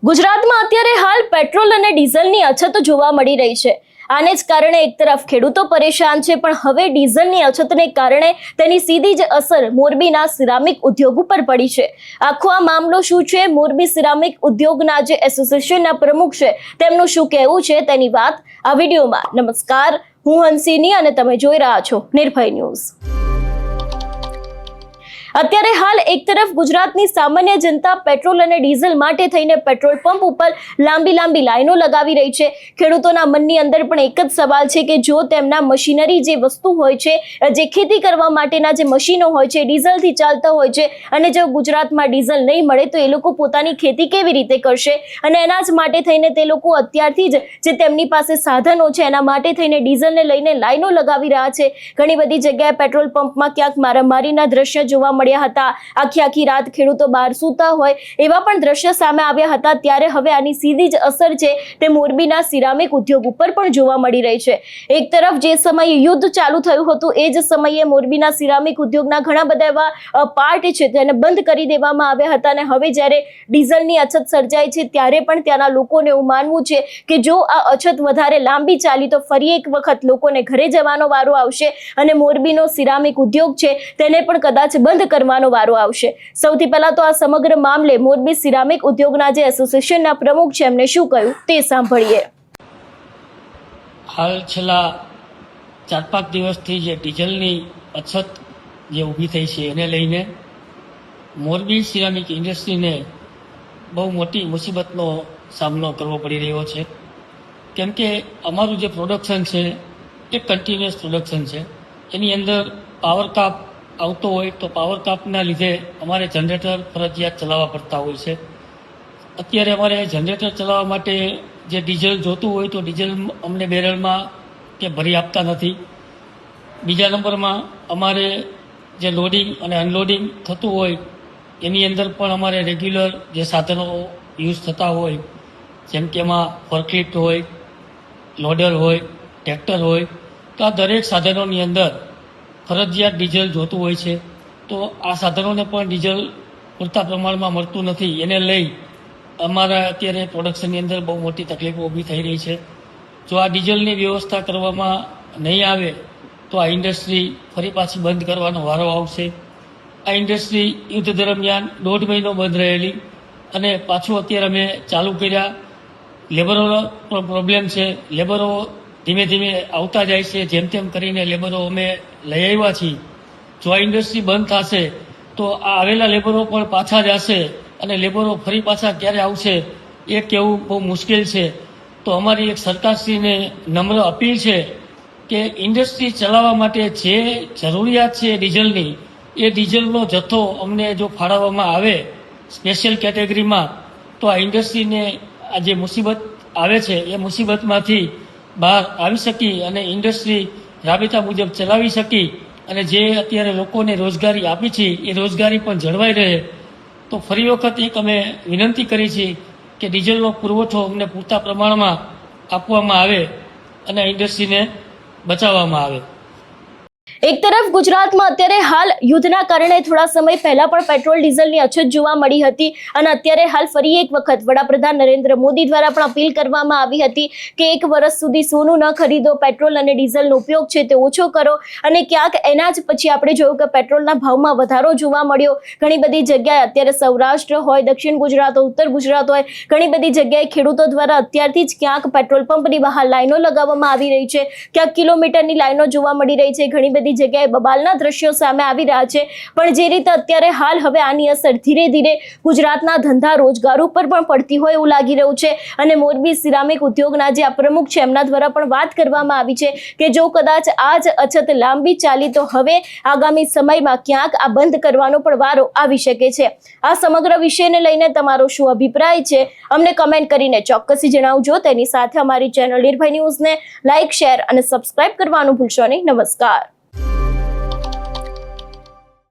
ગુજરાતમાં અત્યારે હાલ પેટ્રોલ અને ડીઝલની અછત જોવા મળી રહી છે। આને જ કારણે એક તરફ ખેડૂતો પરેશાન છે, પણ હવે ડીઝલની અછતને કારણે તેની સીધી જ અસર મોરબીના સિરામિક ઉદ્યોગ ઉપર પડી છે। આખો આ મામલો શું છે, મોરબી સિરામિક ઉદ્યોગના જે એસોસિએશનના પ્રમુખ છે તેમનું શું કહેવું છે તેની વાત આ વિડીયોમાં। નમસ્કાર, હું હંસિની અને તમે જોઈ રહ્યા છો નિર્ભય ન્યૂઝ। અત્યારે હાલ એક તરફ ગુજરાતની સામાન્ય જનતા પેટ્રોલ અને ડીઝલ માટે થઈને પેટ્રોલ પંપ ઉપર લાંબી લાઈનો લગાવી રહી છે। ખેડૂતોના મનની અંદર પણ એક જ સવાલ છે કે જો તેમના મશીનરી જે વસ્તુ હોય છે, જે ખેતી કરવા માટેના જે મશીનો હોય છે, ડીઝલથી ચાલતા હોય છે, અને જો ગુજરાતમાં ડીઝલ નહીં મળે તો એ લોકો પોતાની ખેતી કેવી રીતે કરશે? અને એના જ માટે થઈને તે લોકો અત્યારથી જ જે તેમની પાસે સાધનો છે એના માટે થઈને ડીઝલને લઈને લાઈનો લગાવી રહ્યા છે। ઘણી બધી જગ્યાએ પેટ્રોલ પંપમાં ક્યાંક મારામારીના દ્રશ્ય જોવા મળ્યા હતા। આખી રાત ખેડૂતો બહાર સૂતા હોય એવા પણ દ્રશ્ય સામે આવ્યા હતા। ત્યારે હવે આની સીધી જ અસર છે તે મોરબીના સિરામિક ઉદ્યોગ ઉપર પણ જોવા મળી રહી છે। એક તરફ જે સમયે યુદ્ધ ચાલુ થયું હતું એ જ સમયે મોરબીના સિરામિક ઉદ્યોગના ઘણા બધા એવા પાર્ટ છે તેને બંધ કરી દેવામાં આવ્યા હતા, અને હવે જ્યારે ડીઝલની અછત સર્જાય છે ત્યારે પણ ત્યાંના લોકોને એવું માનવું છે કે જો આ અછત વધારે લાંબી ચાલી તો ફરી એક વખત લોકોને ઘરે જવાનો વારો આવશે અને મોરબીનો સિરામિક ઉદ્યોગ છે તેને પણ કદાચ બંધ કરવાનો વારો આવશે। સૌથી પહેલા તો આ સમગ્ર મામલે મોરબી સિરામિક ઉદ્યોગના જે એસોસિએશનના પ્રમુખ છે એમને શું કહ્યું તે સાંભળીએ। હાલ છેલ્લા 4-5 દિવસથી જે ડીઝલની અછત જે ઊભી થઈ છે એને લઈને મોરબી સિરામિક ઇન્ડસ્ટ્રીને બહુ મોટી મુસીબતનો સામનો કરવો પડી રહ્યો છે, કેમ કે અમારું જે પ્રોડક્શન છે એ કન્ટિન્યુઅસ પ્રોડક્શન છે। એની અંદર પાવર કાપ આવતો હોય તો પાવર કાપના લીધે અમારે જનરેટર ફરજિયાત ચલાવવા પડતા હોય છે। અત્યારે અમારે જનરેટર ચલાવવા માટે જે ડીઝલ જોતું હોય તો ડીઝલ અમને બેરલમાં કે ભરી આપતા નથી। બીજા નંબરમાં અમારે જે લોડિંગ અને અનલોડિંગ થતું હોય એની અંદર પણ અમારે રેગ્યુલર જે સાધનો યુઝ થતા હોય, જેમ કે એમાં ફોર્કલિફ્ટ હોય, લોડર હોય, ટ્રેક્ટર હોય, તો આ દરેક સાધનોની અંદર ફરજિયાત ડીઝલ જોતું હોય છે। તો આ સાધનોને પણ ડીઝલ પૂરતા પ્રમાણમાં મળતું નથી, એને લઈ અમારા અત્યારે પ્રોડક્શનની અંદર બહુ મોટી તકલીફો ઊભી થઈ રહી છે। જો આ ડીઝલની વ્યવસ્થા કરવામાં નહીં આવે તો આ ઇન્ડસ્ટ્રી ફરી પાછી બંધ કરવાનો વારો આવશે। આ ઇન્ડસ્ટ્રી યુદ્ધ દરમિયાન 1.5 મહિનો બંધ રહેલી અને પાછું અત્યારે અમે ચાલુ કર્યા। લેબરોનો પણ પ્રોબ્લેમ છે, લેબરો ધીમે ધીમે આવતા જાય છે, જેમ તેમ કરીને લેબરો અમે લઈ આવ્યા છીએ। જો આ ઇન્ડસ્ટ્રી બંધ થશે તો આ આવેલા લેબરો પણ પાછા જશે અને લેબરો ફરી પાછા ક્યારે આવશે એ કહેવું બહુ મુશ્કેલ છે। તો અમારી એક સરકારશ્રીને નમ્ર અપીલ છે કે ઇન્ડસ્ટ્રી ચલાવવા માટે જે જરૂરિયાત છે ડીઝલની, એ ડીઝલનો જથ્થો અમને જો ફાળવવામાં આવે સ્પેશિયલ કેટેગરીમાં તો આ ઇન્ડસ્ટ્રીને આ જે મુસીબત આવે છે એ મુસીબતમાંથી બહાર આવી શકી અને ઇન્ડસ્ટ્રી રાબેતા મુજબ ચલાવી શકી અને જે અત્યારે લોકોને રોજગારી આપી છે એ રોજગારી પણ જળવાઈ રહે। તો ફરી વખત એક અમે વિનંતી કરી છે કે ડીઝલનો પુરવઠો અમને પૂરતા પ્રમાણમાં આપવામાં આવે અને ઇન્ડસ્ટ્રીને બચાવવામાં આવે। એક તરફ ગુજરાતમાં અત્યારે હાલ યુદ્ધના કારણે થોડા સમય પહેલા પણ પેટ્રોલ ડીઝલની અછત જોવા મળી હતી, અને અત્યારે હાલ ફરી એક વખત વડાપ્રધાન નરેન્દ્ર મોદી દ્વારા પણ અપીલ કરવામાં આવી હતી કે 1 વર્ષ સુધી સોનું ન ખરીદો, પેટ્રોલ અને ડીઝલનો ઉપયોગ છે તે ઓછો કરો। અને ક્યાંક એના જ પછી આપણે જોયું કે પેટ્રોલના ભાવમાં વધારો જોવા મળ્યો। ઘણી બધી જગ્યાએ અત્યારે સૌરાષ્ટ્ર હોય, દક્ષિણ ગુજરાત હોય, ઉત્તર ગુજરાત હોય, ઘણી બધી જગ્યાએ ખેડૂતો દ્વારા અત્યારથી જ ક્યાંક પેટ્રોલ પંપની બહાર લાઈનો લગાવવામાં આવી રહી છે, ક્યાંક કિલોમીટરની લાઈનો જોવા મળી રહી છે। ઘણી બધી જગ્યાએ બબાલના દ્રશ્યો સામે આવી રહ્યા છે, પણ જે રીતે અત્યારે હાલ હવે આની અસર ધીરે ધીરે ગુજરાતના ધંધા રોજગાર ઉપર પણ પડતી હોય એવું લાગી રહ્યું છે। અને મોરબી સિરામિક ઉદ્યોગના જે આ પ્રમુખ છે એમના દ્વારા પણ વાત કરવામાં આવી છે કે જો કદાચ આ જ અછત લાંબી ચાલી તો હવે આગામી સમયમાં ક્યાંક આ બંધ કરવાનો પણ વારો આવી શકે છે। આ સમગ્ર વિષયને લઈને તમારો શું અભિપ્રાય છે અમને કમેન્ટ કરીને ચોક્કસથી જણાવજો। તેની સાથે અમારી ચેનલ નિર્ભય ન્યૂઝને લાઇક, શેર અને સબસ્ક્રાઇબ કરવાનું ભૂલશો નહીં। નમસ્કાર।